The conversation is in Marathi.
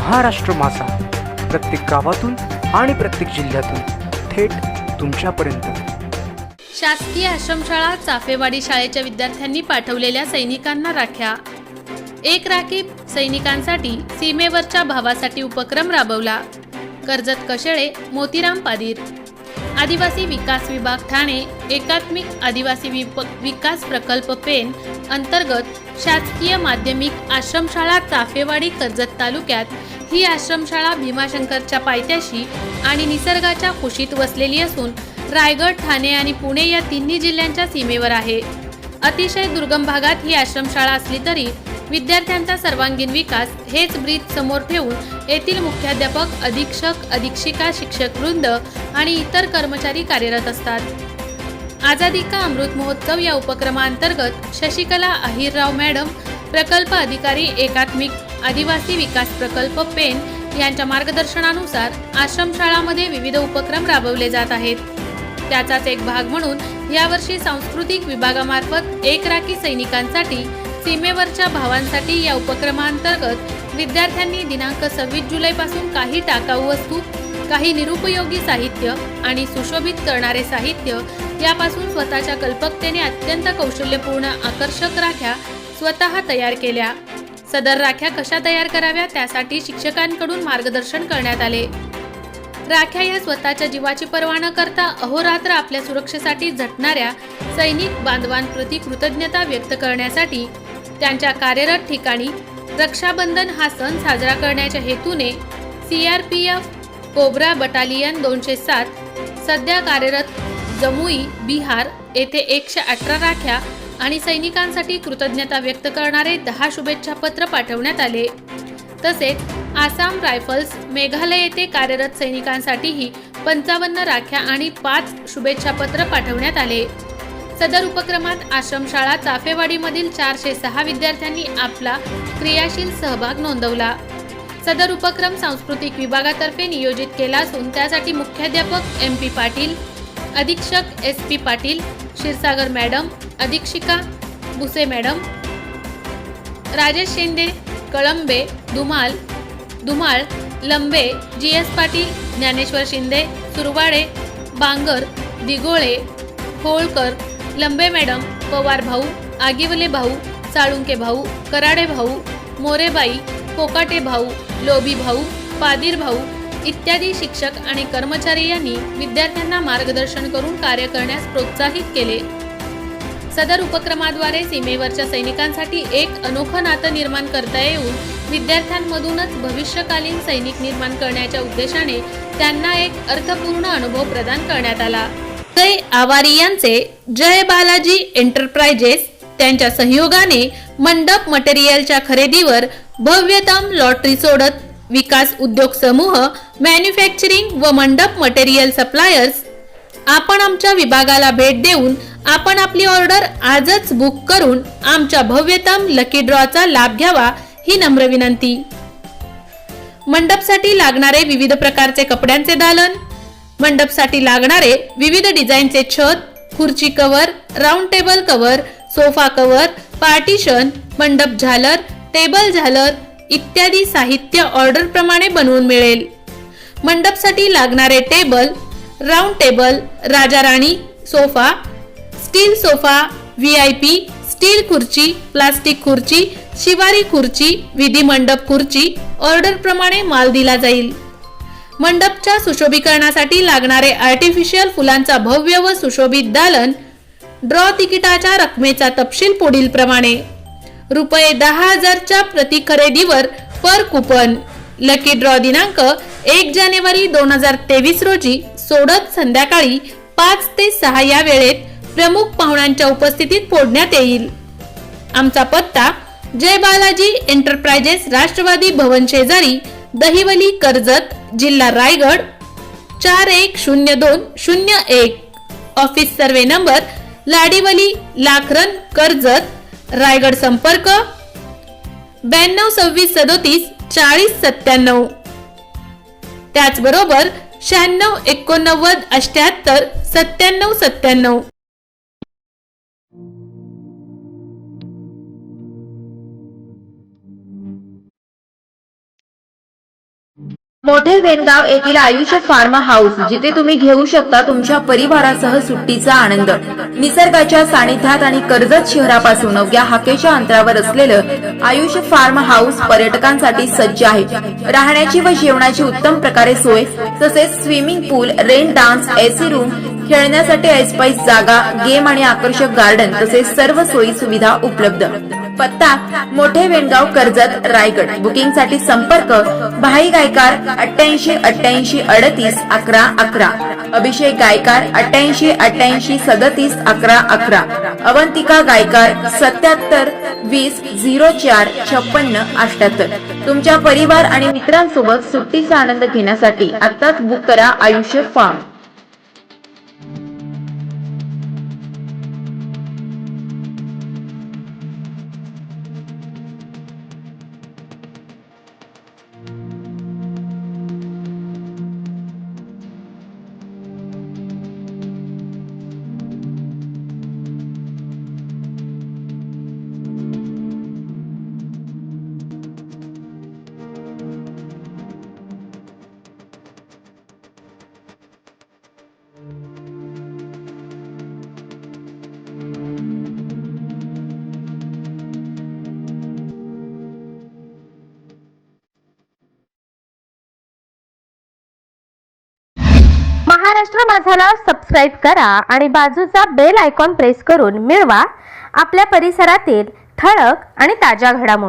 महाराष्ट्र मासा प्रत्येक गावातून आणि प्रत्येक जिल्ह्यातून थेट तुमच्यापर्यंत। शासकीय आश्रमशाळा चाफेवाडी शाळेच्या विद्यार्थ्यांनी पाठवलेल्या सैनिकांना राख्या। एक राखी सैनिकांसाठी सीमेवरच्या भावासाठी उपक्रम राबवला। कर्जत कशेळे मोतीराम पादीर। आदिवासी विकास विभाग ठाणे एकात्मिक आदिवासी विकास प्रकल्प पेन अंतर्गत शासकीय माध्यमिक आश्रमशाळा चाफेवाडी कर्जत तालुक्यात ही आश्रमशाळा भीमाशंकरच्या पायथ्याशी आणि निसर्गाच्या कुशीत वसलेली असून रायगड, ठाणे आणि पुणे या तिन्ही जिल्ह्यांच्या सीमेवर आहे। अतिशय दुर्गम भागात ही आश्रमशाळा असली तरी विद्यार्थ्यांचा सर्वांगीण विकास हेच ब्रीद समोर ठेवून येथील मुख्याध्यापक, अधीक्षक, अधीक्षिका, शिक्षक वृंद आणि इतर कर्मचारी कार्यरत असतात। आझादी का अमृत महोत्सव या उपक्रमांतर्गत शशिकला अहिरराव मॅडम, प्रकल्प अधिकारी, एकात्मिक आदिवासी विकास प्रकल्प पेन यांच्या मार्गदर्शनानुसार आश्रमशाळामध्ये विविध उपक्रम राबवले जात आहेत। त्याचाच एक भाग म्हणून यावर्षी सांस्कृतिक विभागामार्फत एक राखी सैनिकांसाठी सीमेवरच्या भावांसाठी या उपक्रमांतर्गत विद्यार्थ्यांनी दिनांक 26 जुलैपासून काही टाकाऊ वस्तू, काही निरुपयोगी साहित्य आणि सुशोभित करणारे साहित्य यापासून स्वतःच्या कल्पकतेने अत्यंत कौशल्यपूर्ण आकर्षक राख्या स्वतः तयार केल्या। सदर राख्या कशा तयार कराव्या त्यासाठी शिक्षकांकडून मार्गदर्शन करण्यात आले। राख्या या स्वतःच्या जीवाची पर्वा न करता अहोरात्र आपल्या सुरक्षेसाठी झटणाऱ्या सैनिक बांधवांप्रती कृतज्ञता व्यक्त करण्यासाठी त्यांच्या कार्यरत ठिकाणी रक्षाबंधन हा सण साजरा करण्याच्या हेतूने CRPF कोब्रा बटालियन 207 सध्या कार्यरत जमुई, बिहार येथे 118 राख्या आणि सैनिकांसाठी कृतज्ञता व्यक्त करणारे 10 शुभेच्छा पत्र पाठवण्यात आले। तसेच आसाम रायफल्स, मेघालय येथे कार्यरत सैनिकांसाठीही 55 राख्या आणि 5 शुभेच्छा पत्र पाठवण्यात आले। सदर उपक्रमात आश्रमशाळा चाफेवाडीमधील 406 विद्यार्थ्यांनी आपला क्रियाशील सहभाग नोंदवला। सदर उपक्रम सांस्कृतिक विभागातर्फे नियोजित केला असून त्यासाठी मुख्याध्यापक MP पाटील, अधीक्षक SP पाटील, क्षीरसागर मॅडम, अधीक्षिका बुसे मॅडम, राजेश शिंदे, कळंबे, धुमाळ, लंबे, GS पाटील, ज्ञानेश्वर शिंदे, सुरवाडे, बांगर, दिगोळे, होळकर, लंबे मॅडम, पवार भाऊ, आगिवले भाऊ, साळुंके भाऊ, कराडे भाऊ, मोरेबाई, कोकाटे भाऊ, लोभी भाऊ, पादीर भाऊ इत्यादी शिक्षक आणि कर्मचारी यांनी विद्यार्थ्यांना मार्गदर्शन करून कार्य करण्यास प्रोत्साहित केले। सदर उपक्रमाद्वारे सीमेवरच्या सैनिकांसाठी एक अनोखं नातं निर्माण करता येऊन विद्यार्थ्यांमधूनच भविष्यकालीन सैनिक निर्माण करण्याच्या उद्देशाने त्यांना एक अर्थपूर्ण अनुभव प्रदान करण्यात आला। जय आवारी यांचे जय बालाजी एंटरप्राइजेस त्यांच्या सहयोगाने मंडप मटेरियलच्या खरेदीवर भव्यतम लॉटरी सोडत विकास उद्योग समूह, मॅन्युफॅक्चरिंग व मंडप मटेरियल सप्लायर्स आपण आमच्या विभागाला भेट देऊन आपण आपली ऑर्डर आजच बुक करून आमच्या भव्यतम लकी ड्रॉचा लाभ घ्यावा ही नम्र विनंती। मंडपसाठी लागणारे विविध प्रकारचे कपड्यांचे दालन, मंडपसाठी लागणारे विविध डिझाईनचे छत, खुर्ची cover, round table cover, sofa cover, partition, मंडप झालर, टेबल झालर इत्यादी साहित्य ऑर्डर प्रमाणे बनवून मिळेल। मंडपसाठी लागणारे टेबल, राऊंड टेबल, राजा राणी sofa, steel sofa, VIP steel खुर्ची, प्लास्टिक खुर्ची, शिवारी खुर्ची, विधी मंडप खुर्ची ऑर्डर प्रमाणे माल दिला जाईल। मंडपच्या सुशोभीकरणासाठी लागणारे आर्टिफिशियल फुलांचा भव्य व सुशोभित दालन, ड्रॉ तिकिटाच्या रकमेचा तपशील पुढील प्रमाणे: रुपये 10,000च्या प्रति खरेदीवर पर कुपन। लकी ड्रॉ दिनांक 1 जानेवारी 2023 रोजी सोडत संध्याकाळी 5 ते 6 या वेळेत प्रमुख पाहुण्यांच्या उपस्थितीत फोडण्यात येईल। आमचा पत्ता: जय बालाजी एंटरप्राइजेस, राष्ट्रवादी भवन शेजारी, दहिवली, कर्जत, जिल्हा Raigad 410201। Office survey number Ladivali, Lakharan, Karjat, Raigad. संपर्क 92 26 37 40 97। त्याचबरोबर 96 89 78 97 97। मोठे वेणगाव येथील आयुष्य फार्म हाऊस, जिथे तुम्ही घेऊ शकता तुमच्या परिवारासह सुट्टीचा आनंद. निसर्गाच्या सानिध्यात आणि कर्जत शहरापासून अवघ्या हाकेच्या अंतरावर असलेलं आयुष्य फार्म हाऊस पर्यटकांसाठी सज्ज आहे. राहण्याची व जेवणाची उत्तम प्रकारे सोय, तसेच स्विमिंग पूल, रेन डान्स, एसी रूम, खेळण्यासाठी ऐसपैस जागा, गेम आणि आकर्षक गार्डन तसेच सर्व सोयी सुविधा उपलब्ध. पत्ता मोठे वेणगाव, कर्जत, रायगड. बुकिंगसाठी संपर्क भाई गायकार 88 88 38 11 11, अभिषेक गायकार 88 88 37 11 11, अवंतिका गायकार 77 20 04 56 78. तुमच्या परिवार आणि मित्रांसोबत सुट्टीचा आनंद घेण्यासाठी आताच बुक करा आयुष्य फार्म. महाराष्ट्र माझाला सबस्क्राईब करा आणि बाजूचा बेल आयकॉन प्रेस करून मिळवा आपल्या परिसरातील ठळक आणि ताज्या घडामोडी.